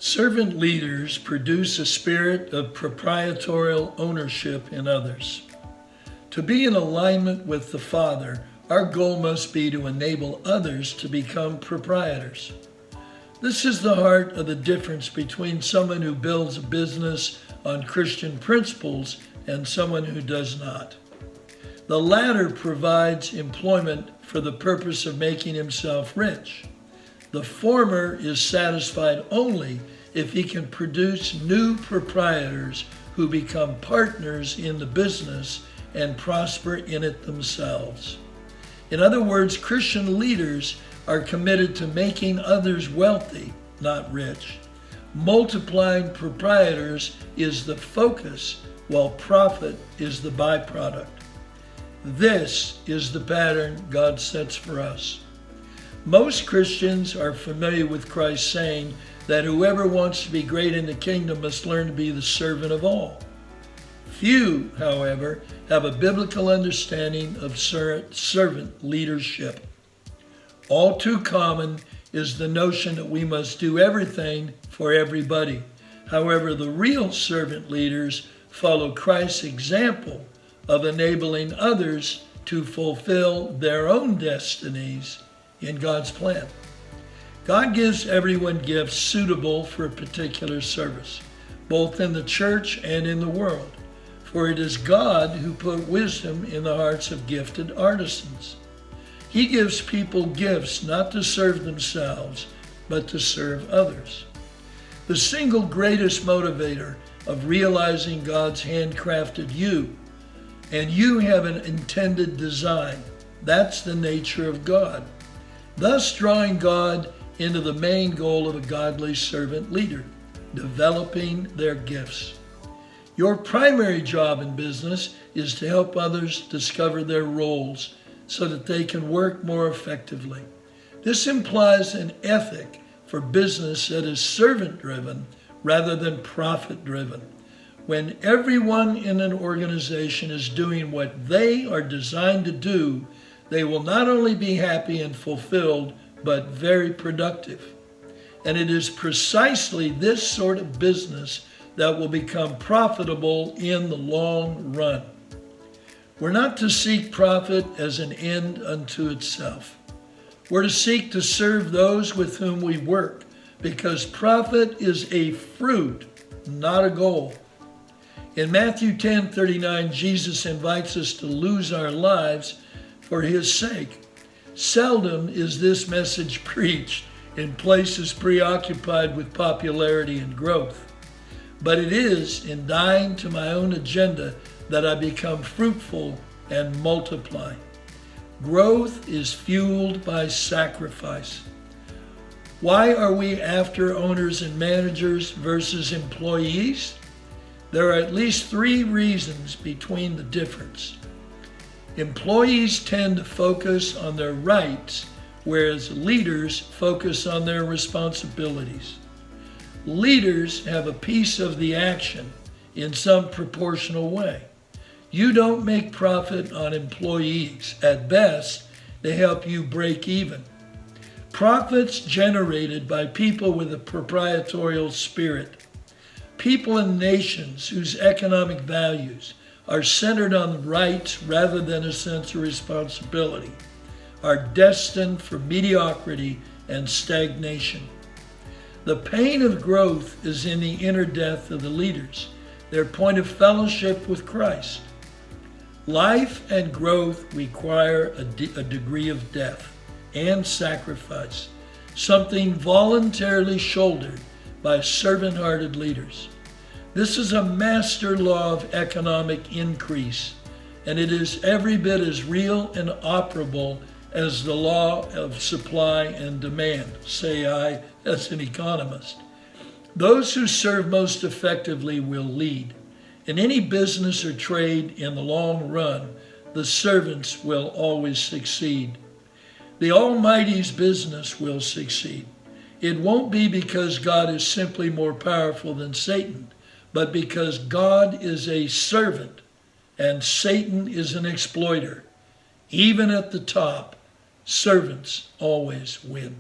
Servant leaders produce a spirit of proprietorial ownership in others. To be in alignment with the Father, our goal must be to enable others to become proprietors. This is the heart of the difference between someone who builds a business on Christian principles and someone who does not. The latter provides employment for the purpose of making himself rich. The former is satisfied only if he can produce new proprietors who become partners in the business and prosper in it themselves. In other words, Christian leaders are committed to making others wealthy, not rich. Multiplying proprietors is the focus, while profit is the byproduct. This is the pattern God sets for us. Most Christians are familiar with Christ saying that whoever wants to be great in the kingdom must learn to be the servant of all. Few, however, have a biblical understanding of servant leadership. All too common is the notion that we must do everything for everybody. However, the real servant leaders follow Christ's example of enabling others to fulfill their own destinies in God's plan. God gives everyone gifts suitable for a particular service, both in the church and in the world. For it is God who put wisdom in the hearts of gifted artisans. He gives people gifts not to serve themselves, but to serve others. The single greatest motivator of realizing God's handcrafted you, and you have an intended design. That's the nature of God, thus drawing God into the main goal of a godly servant leader, developing their gifts. Your primary job in business is to help others discover their roles so that they can work more effectively. This implies an ethic for business that is servant-driven rather than profit-driven. When everyone in an organization is doing what they are designed to do, they will not only be happy and fulfilled, but very productive. And it is precisely this sort of business that will become profitable in the long run. We're not to seek profit as an end unto itself. We're to seek to serve those with whom we work, because profit is a fruit, not a goal. In Matthew 10:39, Jesus invites us to lose our lives for his sake. Seldom is this message preached in places preoccupied with popularity and growth. But it is in dying to my own agenda that I become fruitful and multiply. Growth is fueled by sacrifice. Why are we after owners and managers versus employees? There are at least 3 reasons between the difference. Employees tend to focus on their rights, whereas leaders focus on their responsibilities. Leaders have a piece of the action in some proportional way. You don't make profit on employees. At best, they help you break even. Profits generated by people with a proprietorial spirit. People in nations whose economic values are centered on rights rather than a sense of responsibility are destined for mediocrity and stagnation. The pain of growth is in the inner death of the leaders, their point of fellowship with Christ. Life and growth require a degree of death and sacrifice, something voluntarily shouldered by servant-hearted leaders. This is a master law of economic increase, and it is every bit as real and operable as the law of supply and demand, say I as an economist. Those who serve most effectively will lead. In any business or trade in the long run, the servants will always succeed. The Almighty's business will succeed. It won't be because God is simply more powerful than Satan, but because God is a servant and Satan is an exploiter. Even at the top, servants always win.